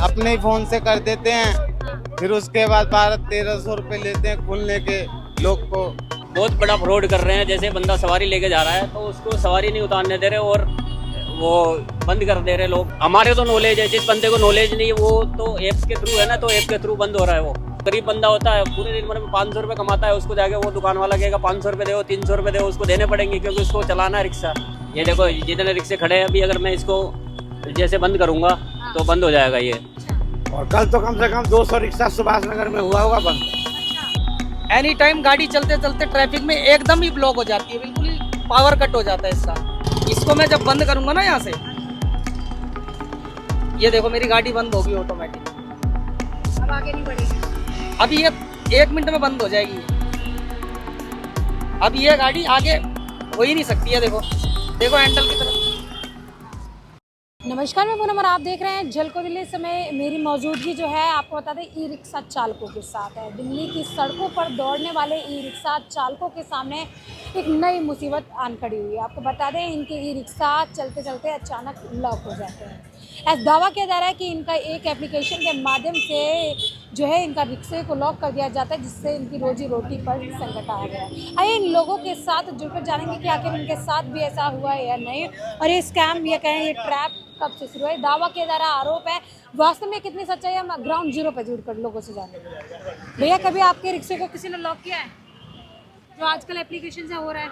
अपने ही फोन से कर देते हैं, फिर उसके बाद 1200-1300 रुपए लेते हैं खुलने के लोग को। बहुत बड़ा फ्रॉड कर रहे हैं। जैसे बंदा सवारी लेके जा रहा है तो उसको सवारी नहीं उतारने दे रहे और वो बंद कर दे रहे लोग। हमारे तो नॉलेज है, जिस बंदे को नॉलेज नहीं है वो तो ऐप्स के थ्रू है ना, तो ऐप के थ्रू बंद हो रहा है। वो गरीब बंदा होता है, पूरे दिन भर में 500 रुपये कमाता है, उसको जाके वो दुकान वाला कहेगा 500 रुपये दो, 300 रुपये दो, उसको देने पड़ेंगे क्योंकि उसको चलाना है रिक्शा। ये देखो जितने रिक्शे खड़े हैं, अभी अगर मैं इसको जैसे बंद करूंगा तो बंद हो जाएगा ये। और कल तो कम से कम 200 रिक्शा सुभाष नगर में हुआ होगा बंद। एनी टाइम गाड़ी चलते चलते ट्रैफिक में एकदम ही ब्लॉक हो जाती है, बिल्कुल ही पावर कट हो जाता है इसका। इसको मैं जब बंद करूंगा ना यहाँ से, ये देखो मेरी गाड़ी बंद होगी ऑटोमेटिक। अब आगे नहीं बढ़ेगी। अभी ये 1 मिनट में बंद हो जाएगी। अब ये गाड़ी आगे हो ही नहीं सकती है। देखो देखो हैंडल की तरफ। नमस्कार, मैं पूनम और आप देख रहे हैं झलको दिल्ली। इस समय मेरी मौजूदगी जो है आपको बता दें ई रिक्शा चालकों के साथ है। दिल्ली की सड़कों पर दौड़ने वाले ई रिक्शा चालकों के सामने एक नई मुसीबत आन खड़ी हुई है। आपको बता दें इनके ई रिक्शा चलते चलते अचानक लॉक हो जाते हैं। ऐसा दावा किया जा रहा है कि इनका एक एप्लीकेशन के माध्यम से जो है इनका रिक्शे को लॉक कर दिया जाता है, जिससे इनकी रोजी रोटी पर संकट आ गया है। आइए इन लोगों के साथ जुड़कर जानेंगे कि आखिर इनके साथ भी ऐसा हुआ है या नहीं, और ये स्कैम ये कहें ये ट्रैप कब से शुरू है। दावा किया जा रहा है, आरोप है, वास्तव में कितनी सच्चाई है हम ग्राउंड जीरो पर जुड़कर लोगों से जानेंगे। भैया कभी आपके रिक्शे को किसी ने लॉक किया है जो आजकल एप्लीकेशन से हो रहा है?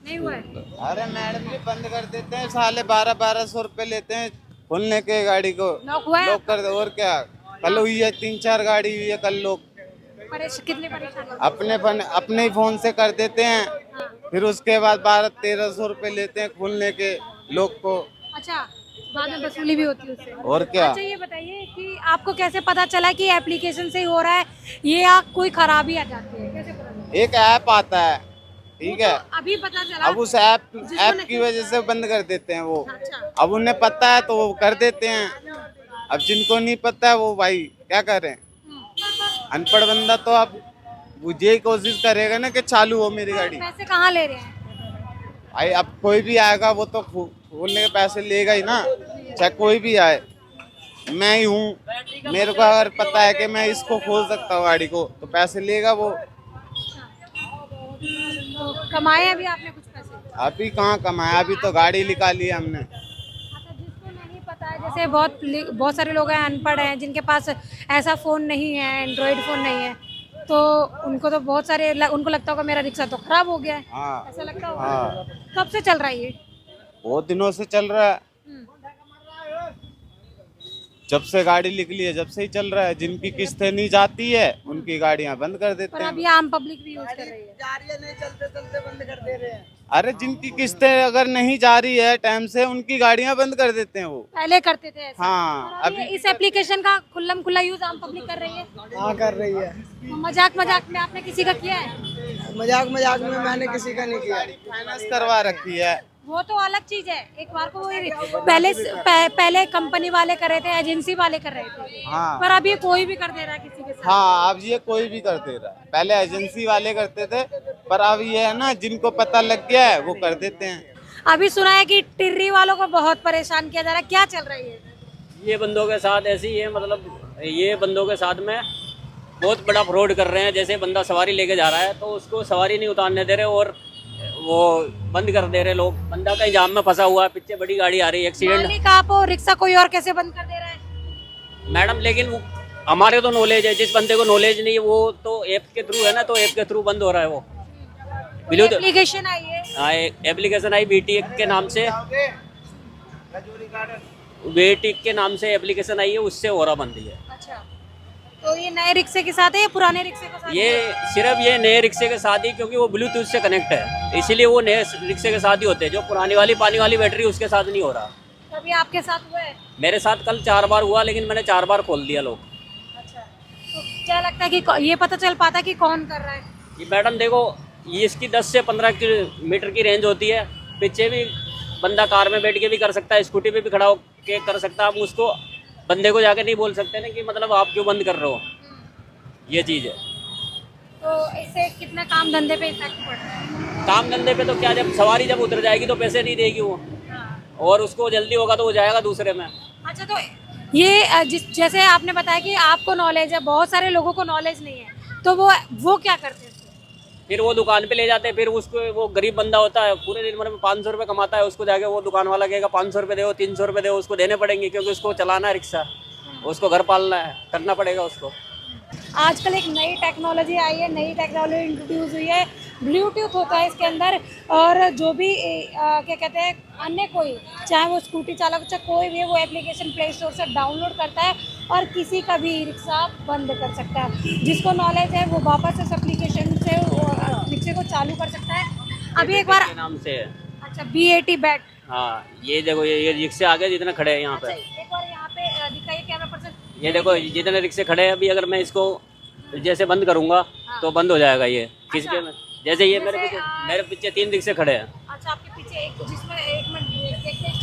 नहीं हुआ है? अरे मैडम जी बंद कर देते हैं, साले 1200 रुपए लेते हैं खुलने के गाड़ी को। लॉक हुआ है? लॉक कर दे। और क्या, कल हुई है 3-4 गाड़ी हुई है कल। लोग कितने परेशान? अपने ही फोन से कर देते हैं, फिर उसके बाद 1200-1300 रुपए लेते हैं खुलने के लोग को। अच्छा, बाद में वसूली भी होती है उससे? और क्या। अच्छा ये बताइए कि आपको कैसे पता चला कि एप्लीकेशन से ही हो रहा है ये, या कोई खराबी आ जाती है? कैसे पता चला? एक ऐप आता है, ठीक है, तो अभी पता चला। अब उस ऐप की वजह से बंद कर देते हैं वो। अच्छा। अब उन्हें पता है तो वो कर देते हैं, अब जिनको नहीं पता है वो भाई क्या करें। अनपढ़ बंदा तो अब वो यही कोशिश करेगा ना कि चालू हो मेरी गाड़ी। पैसे कहाँ ले रहे हैं? भाई अब कोई भी आएगा वो तो खोलने के पैसे लेगा ही ना, चाहे कोई भी आए। मैं ही हूँ, मेरे को अगर पता है कि मैं इसको खोल सकता हूँ गाड़ी को, तो पैसे लेगा वो। तो कमाए अभी आपने कुछ पैसे? अभी कहाँ कमाया, अभी तो गाड़ी निकाली है हमने। अच्छा, जिसको नहीं पता है, जैसे बहुत सारे लोग हैं अनपढ़ हैं जिनके पास ऐसा फ़ोन नहीं है, एंड्रॉयड फ़ोन नहीं है, तो उनको तो बहुत सारे उनको लगता होगा मेरा रिक्शा तो खराब हो गया है। हाँ, ऐसा लगता होगा। हाँ, कब से चल रहा है ये? बहुत दिनों से चल रहा है, जब से गाड़ी निकली है जब से ही चल रहा है। जिनकी किस्तें नहीं जाती है उनकी गाड़ियां बंद कर देते पर हैं। अभी आम पब्लिक भी यूज कर रही है। जा रही है, नहीं चलते चलते बंद कर दे रहे हैं। अरे जिनकी किस्तें अगर नहीं जा रही है टाइम से, उनकी गाड़ियां बंद कर देते हैं वो। पहले करते थे ऐसा। हाँ, और अभी इस एप्लीकेशन का खुल्लम खुल्ला यूज आम पब्लिक कर रही है। हाँ कर रही है। तो मजाक मजाक में आपने किसी का किया है? मजाक मजाक में मैंने किसी का नहीं किया। फाइनेंस करवा रखी है। वो तो अलग चीज है। एक बार को वो पहले कंपनी वाले कर रहे थे, एजेंसी वाले कर रहे थे, हाँ, पर अभी कोई भी कर दे रहा है किसी के साथ। हाँ, अब ये कोई भी कर दे रहा है। पहले एजेंसी वाले करते थे, पर अब ये है ना, जिनको पता लग गया है वो कर देते हैं। अभी सुना है कि टिर्री वालों को बहुत परेशान किया जा रहा है, क्या चल रही है? ये बंदों के साथ ऐसी है, मतलब ये बंदों के साथ में बहुत बड़ा फ्रॉड कर रहे हैं। जैसे बंदा सवारी लेके जा रहा है तो उसको सवारी नहीं उतारने दे रहे और वो बंद कर दे रहे लोग। बंदा कहीं जाम में फंसा हुआ है, पीछे बड़ी गाड़ी आ रही है, एक्सीडेंट। मालिक आप हो, रिक्शा कोई और कैसे बंद कर दे रहा है? मैडम लेकिन हमारे तो नॉलेज है, जिस बंदे को नॉलेज नहीं है वो तो ऐप के थ्रू है ना, तो ऐप के थ्रू बंद हो रहा है वो। ब्लूटूथ एप्लीकेशन आई है? हाँ, एप्लीकेशन आई बीटी के नाम से, बीटी के नाम से एप्लीकेशन आई है, उससे हो रहा बंद है। अच्छा, तो ये नए रिक्शे के साथ है या पुराने रिक्शे के साथ? ये सिर्फ ये नए रिक्शे के साथ ही, क्योंकि वो ब्लूटूथ से कनेक्ट है, इसीलिए वो नए रिक्शे के साथ ही होते हैं। जो पुरानी वाली पानी वाली बैटरी उसके साथ नहीं हो रहा। कभी आपके साथ हुआ है? मेरे साथ कल 4 बार हुआ, लेकिन मैंने 4 बार खोल दिया लोग। अच्छा, तो क्या लगता है कि ये पता चल पाता कि कौन कर रहा है? ये मैडम देखो, ये इसकी 10 से 15 किलोमीटर की रेंज होती है। पीछे भी बंदा कार में बैठ के भी कर सकता है, स्कूटी पे भी खड़ा होके कर सकता है। आप उसको बंदे को जाके नहीं बोल सकते ना कि मतलब आप क्यों बंद कर रहे हो, ये चीज़ है। तो इससे कितना काम धंधे पे इफेक्ट पड़ रहा है? काम धंधे पे तो क्या, जब सवारी जब उतर जाएगी तो पैसे नहीं देगी वो, और उसको जल्दी होगा तो वो जाएगा दूसरे में। अच्छा, तो ये जैसे आपने बताया कि आपको नॉलेज है, बहुत सारे लोगों को नॉलेज नहीं है, तो वो क्या करते हैं? फिर वो दुकान पे ले जाते हैं, फिर उसको वो गरीब बंदा होता है, पूरे दिन भर में 500 रुपये कमाता है, उसको जाके वो दुकान वाला कहेगा 500 रुपये दो, 300 रुपये दो, उसको देने पड़ेंगे, क्योंकि उसको चलाना है रिक्शा, उसको घर पालना है, करना पड़ेगा उसको। आजकल एक नई टेक्नोलॉजी आई है, नई टेक्नोलॉजी इंट्रोड्यूस हुई है, ब्लूटूथ होता है इसके अंदर, और जो भी क्या कहते हैं अन्य कोई, चाहे वो स्कूटी चालक चाहे कोई भी, वो एप्लीकेशन प्ले स्टोर से डाउनलोड करता है और किसी का भी रिक्शा बंद कर सकता है। जिसको नॉलेज है वो वापस उस एप्लीकेशन से रिक्शे को चालू कर सकता है। अभी एक बार नाम से है। अच्छा, BAT बैट। हाँ, ये देखो, ये रिक्शे आगे जितने खड़े हैं यहाँ पे, एक बार यहाँ पे दिखाइए कैमरा पर्सन। ये देखो जितने रिक्शे खड़े हैं, अभी अगर मैं इसको जैसे बंद करूँगा तो बंद हो जाएगा ये किसके में, जैसे ये मेरे पीछे 3 रिक्शे खड़े हैं। अच्छा, आपके पीछे एक, जिसमें एक मिनट देखते हैं।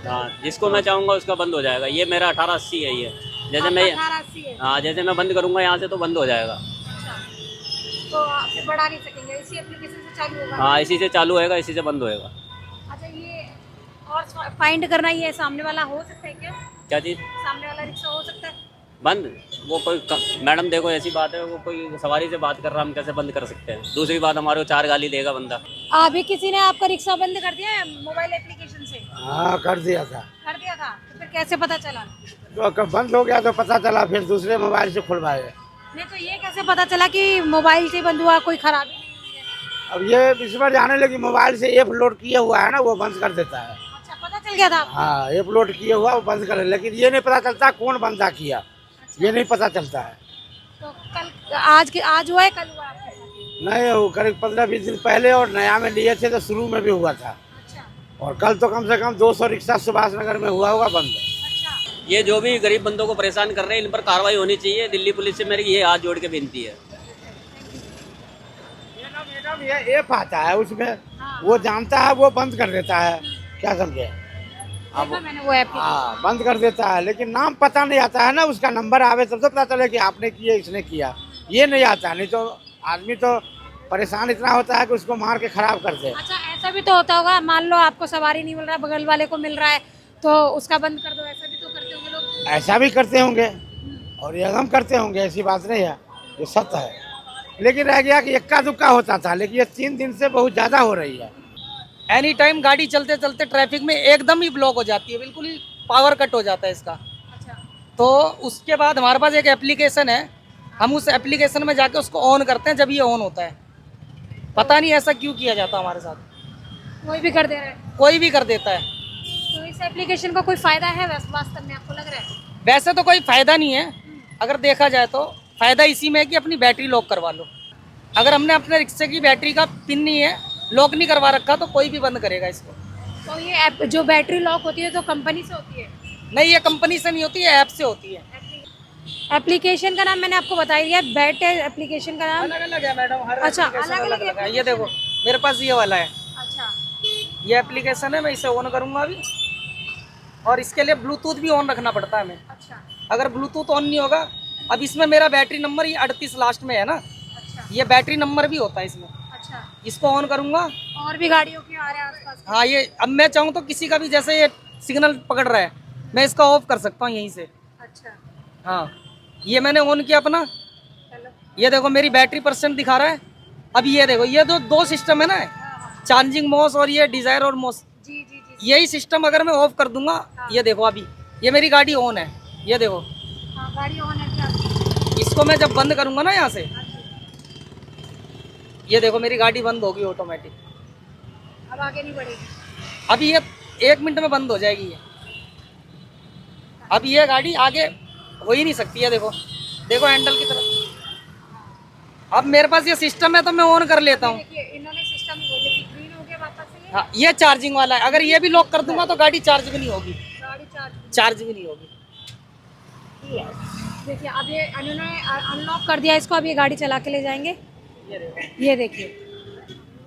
हाँ, जिसको मैं चाहूँगा उसका बंद हो जाएगा। ये मेरा 1880 है, ये जैसे मैं 1880 है। हाँ, जैसे मैं बंद करूँगा यहाँ से तो बंद हो जाएगा। अच्छा, तो आप बढ़ा नहीं सकेंगे, इसी एप्लीकेशन से चालू होगा? हाँ, इसी से चालू होएगा, इसी से बंद होएगा। अच्छा, ये और फाइंड करना, ये सामने वाला हो सकता है क्या? क्या चीज़? सामने वाला रिक्शा हो सकता है बंद? वो कोई मैडम देखो, ऐसी बात है, वो कोई सवारी से बात कर रहा, हम कैसे बंद कर सकते हैं? दूसरी बात, हमारे को 4 गाली देगा बंदा। अभी किसी ने आपका रिक्शा बंद कर दिया है मोबाइल एप्लीकेशन से? हाँ, कर दिया था। कर दिया था, तो फिर कैसे पता चला? तो कब बंद हो गया तो पता चला, फिर दूसरे मोबाइल से खुलवाए। नहीं तो ये कैसे पता चला कि मोबाइल से बंद हुआ, कोई खराबी नहीं हुई है? अब ये इस बार जाने लगी, मोबाइल से ऐप लोड किया हुआ है ना, वो बंद कर देता है। अच्छा, पता चल गया था आपको? हाँ, ऐप लोड किया हुआ वो बंद कर, लेकिन ये नहीं पता चलता कौन बंदा किया, ये नहीं पता चलता है। तो कल आज हुआ है, कल हुआ आपके साथ? नहीं, वो करीब 15-20 दिन पहले, और नया में लिए थे तो शुरू में भी हुआ था। अच्छा, और कल तो कम से कम 200 रिक्शा सुभाष नगर में हुआ होगा बंद। अच्छा। ये जो भी गरीब बंदों को परेशान कर रहे हैं, इन पर कार्रवाई होनी चाहिए। दिल्ली पुलिस से मेरी ये हाथ जोड़ के विनती है। मैडम, ये ऐप आता है उसमें, वो जानता है, वो बंद कर देता है, क्या समझे? देखा मैंने वो ऐप। हाँ, बंद कर देता है, लेकिन नाम पता नहीं आता है ना, उसका नंबर आवे तब तो पता चले कि आपने किया, इसने किया, ये नहीं आता है। नहीं तो आदमी तो परेशान इतना होता है कि उसको मार के खराब कर दे। अच्छा, ऐसा भी तो होता होगा, मान लो आपको सवारी नहीं मिल रहा, बगल वाले को मिल रहा है, तो उसका बंद कर दो, ऐसा भी तो करते होंगे लोग? ऐसा भी करते होंगे और ये हम करते होंगे, ऐसी बात नहीं है, ये सत्य है। लेकिन रह गया कि इक्का दुक्का होता था, लेकिन ये 3 दिन से बहुत ज़्यादा हो रही है। एनी टाइम गाड़ी चलते चलते ट्रैफिक में एकदम ही ब्लॉक हो जाती है, बिल्कुल ही पावर कट हो जाता है इसका। अच्छा, तो उसके बाद हमारे पास एक एप्लीकेशन है, हम उस एप्लीकेशन में जाके उसको ऑन करते हैं, जब ये ऑन होता है। पता नहीं ऐसा क्यों किया जाता हमारे साथ, कोई भी कर दे रहा है, कोई भी कर देता है। तो इस एप्लीकेशन का कोई फायदा है वास्तव में, आपको लग रहा है? वैसे तो कोई फ़ायदा नहीं है, अगर देखा जाए तो फ़ायदा इसी में है कि अपनी बैटरी लॉक करवा लो। अगर हमने अपने रिक्शे की बैटरी का पिन नहीं है, लॉक नहीं करवा रखा, तो कोई भी बंद करेगा इसको। तो ये ऐप जो बैटरी लॉक होती है तो कंपनी से होती है? नहीं, ये कंपनी से नहीं होती है, ऐप से होती है। एप्लीकेशन का नाम मैंने आपको बता दिया, बैट है एप्लीकेशन का नाम। अलग अलग है मैडम, हर अच्छा, application अलग-अलग है। ये देखो मेरे पास ये वाला है, अच्छा, ये एप्लीकेशन है, मैं इसे ऑन करूंगा अभी। और इसके लिए ब्लूटूथ भी ऑन रखना पड़ता है हमें। अच्छा, अगर ब्लूटूथ ऑन नहीं होगा, अब इसमें मेरा बैटरी नंबर ये 38 लास्ट में है ना, अच्छा, ये बैटरी नंबर भी होता है इसमें। अच्छा। इसको ऑन करूंगा, और भी गाड़ियों के आ रहे हैं आसपास? हाँ, ये अब मैं चाहूँ तो किसी का भी, जैसे ये सिग्नल पकड़ रहा है, मैं इसका ऑफ कर सकता हूँ यहीं से। अच्छा, हाँ, ये मैंने ऑन किया अपना, चलो। ये देखो मेरी बैटरी % दिखा रहा है। अब ये देखो, ये तो 2 सिस्टम है ना, चार्जिंग मोड और ये डिजायर और मोड, जी जी जी। यही सिस्टम अगर मैं ऑफ कर दूंगा, ये देखो अभी ये मेरी गाड़ी ऑन है, ये देखो। हाँ, गाड़ी ऑन है क्या? इसको मैं जब बंद करूंगा ना यहाँ से, ये देखो मेरी गाड़ी बंद होगी ऑटोमेटिक। अब आगे नहीं बढ़ेगी? अभी ये 1 मिनट में बंद हो जाएगी ये। अब ये गाड़ी आगे हो ही नहीं सकती है, देखो देखो हैंडल की तरफ। अब मेरे पास ये सिस्टम है तो मैं ऑन कर लेता हूँ। देखिए, इन्होंने सिस्टम वो देखिए ग्रीन हो गया वापस से, हाँ, ये चार्जिंग वाला है, अगर ये भी लॉक कर दूंगा तो गाड़ी चार्ज भी नहीं होगी, गाड़ी चार्ज भी नहीं होगी। देखिए, अब ये इन्होंने अनलॉक कर दिया इसको, अब ये गाड़ी चला के ले जाएंगे। ये देखिए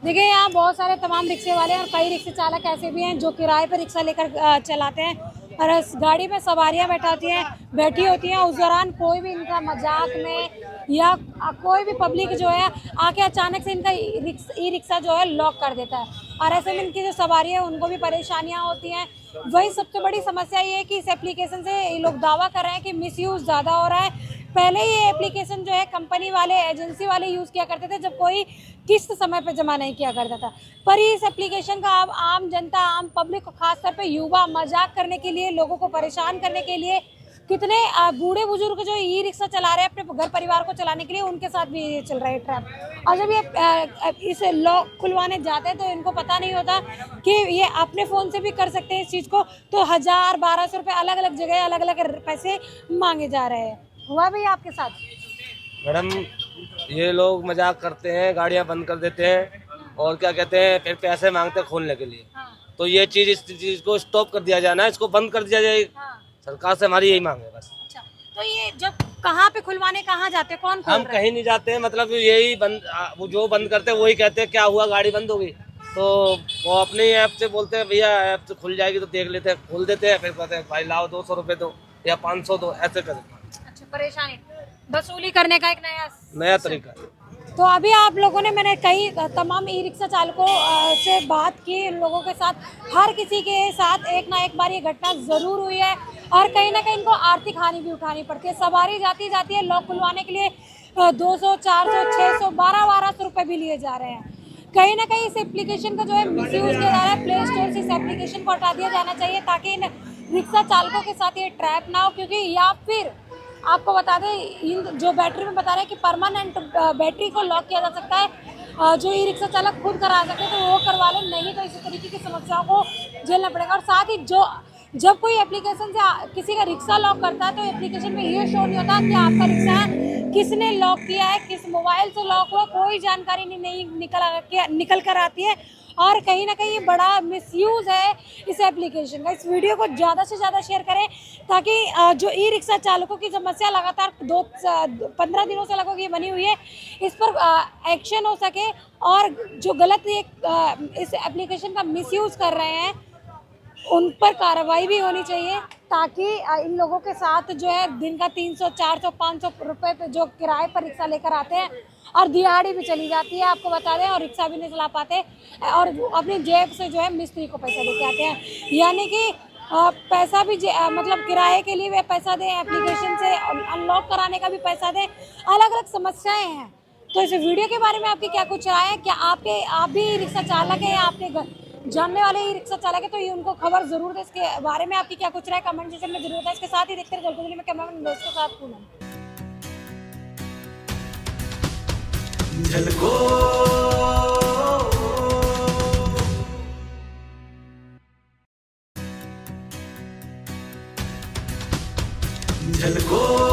यहाँ बहुत सारे तमाम रिक्शे वाले और कई रिक्शे चालक ऐसे भी हैं जो किराए पर रिक्शा लेकर चलाते हैं और इस गाड़ी में सवारियाँ बैठी होती हैं। उस दौरान कोई भी इनका मजाक में या कोई भी पब्लिक जो है आके अचानक से इनका ई रिक्शा जो है लॉक कर देता है। और ऐसे में इनकी जो सवारी है उनको भी परेशानियां होती हैं। वही सबसे बड़ी समस्या ये है कि इस एप्लीकेशन से ये लोग दावा कर रहे हैं कि मिसयूज़ ज़्यादा हो रहा है। पहले ये एप्लीकेशन जो है कंपनी वाले, एजेंसी वाले यूज़ किया करते थे जब कोई किस्त समय पे जमा नहीं किया करता था, पर इस एप्लीकेशन का अब आम जनता, आम पब्लिक को, खासतौर पे युवा, मजाक करने के लिए, लोगों को परेशान करने के लिए, कितने बूढ़े बुजुर्ग जो ई रिक्शा चला रहे हैं अपने घर परिवार को चलाने के लिए, उनके साथ भी ये चल रहा है ट्रैप। और जब ये इस लॉक खुलवाने जाते हैं तो इनको पता नहीं होता कि ये अपने फ़ोन से भी कर सकते हैं इस चीज़ को, तो 1000-1200 रुपये अलग अलग जगह अलग अलग पैसे मांगे जा रहे हैं। हुआ भी आपके साथ? मैडम, ये लोग मजाक करते हैं, गाड़ियां बंद कर देते हैं और क्या कहते हैं, फिर पैसे मांगते हैं खोलने के लिए। तो ये चीज़, इस चीज़ को स्टॉप कर दिया जाना है, इसको बंद कर दिया जाए। सरकार से हमारी यही मांग है बस। अच्छा, तो ये जब कहाँ पे खुलवाने कहाँ जाते हैं, कौन खोल हम रहा है? कहीं नहीं जाते हैं, मतलब यही बंद, वो जो बंद करते हैं वही कहते हैं क्या हुआ, गाड़ी बंद हो गई, तो वो अपने ऐप से बोलते हैं भैया ऐप से खुल जाएगी, तो देख लेते हैं, खोल देते हैं, फिर कहते हैं भाई लाओ 200 रुपये दो या 500 दो, ऐसे कर अच्छा, परेशानी वसूली करने का एक नया तरीका है। तो अभी आप लोगों ने, मैंने कई तमाम ई रिक्शा चालकों से बात की, लोगों के साथ, हर किसी के साथ एक ना एक बार ये घटना ज़रूर हुई है और कहीं ना कहीं इनको आर्थिक हानि भी उठानी पड़ती है। सवारी जाती जाती है, लॉक खुलवाने के लिए 200, 400, 600, 1200 रुपये भी लिए जा रहे हैं। कहीं ना कहीं इस एप्लीकेशन का जो है मिसयूज़ किया जा रहा है। प्ले स्टोर से इस एप्लीकेशन को हटा दिया जाना चाहिए ताकि इन रिक्शा चालकों के साथ ये ट्रैप ना हो, क्योंकि या फिर आपको बता दें, इन जो बैटरी में बता रहे हैं कि परमानेंट बैटरी को लॉक किया जा सकता है, जो ई रिक्शा चालक खुद करा सकते हैं तो वो करवा लें, नहीं तो इसी तरीके की समस्याओं को झेलना पड़ेगा। और साथ ही जब कोई एप्लीकेशन से किसी का रिक्शा लॉक करता है तो एप्लीकेशन में ये शो नहीं होता कि आपका रिक्शा किसने लॉक किया है, किस मोबाइल से लॉक हुआ, कोई जानकारी नहीं निकल कर आती है। और कहीं ना कहीं बड़ा मिसयूज़ है इस एप्लीकेशन का। इस वीडियो को ज़्यादा से ज़्यादा शेयर करें ताकि जो ई रिक्शा चालकों की समस्या लगातार 15 दिनों से लगभग ये बनी हुई है, इस पर एक्शन हो सके और जो गलत इस एप्लीकेशन का मिसयूज़ कर रहे हैं उन पर कार्रवाई भी होनी चाहिए, ताकि इन लोगों के साथ जो है दिन का 300, 400, 500 रुपये पे जो किराए पर रिक्शा लेकर आते हैं और दिहाड़ी भी चली जाती है, आपको बता दें, और रिक्शा भी नहीं चला पाते और अपनी जेब से जो है मिस्त्री को पैसा देके आते हैं। यानी कि पैसा भी मतलब किराए के लिए वे पैसा दें, एप्लीकेशन से अनलॉक कराने का भी पैसा दें, अलग अलग समस्याएँ हैं। तो इस वीडियो के बारे में आपकी क्या कुछ राय है? क्या आप भी रिक्शा चालक हैं या आपके जानने वाले ही रिक्शा चालक है तो ये उनको खबर जरूर दे। इसके बारे में आपकी क्या कुछ राय कमेंट सेक्शन में जरूर है। इसके साथ ही देखते रहिए जल्द में कैमरामैन दोस्त के साथ पूनम। झलको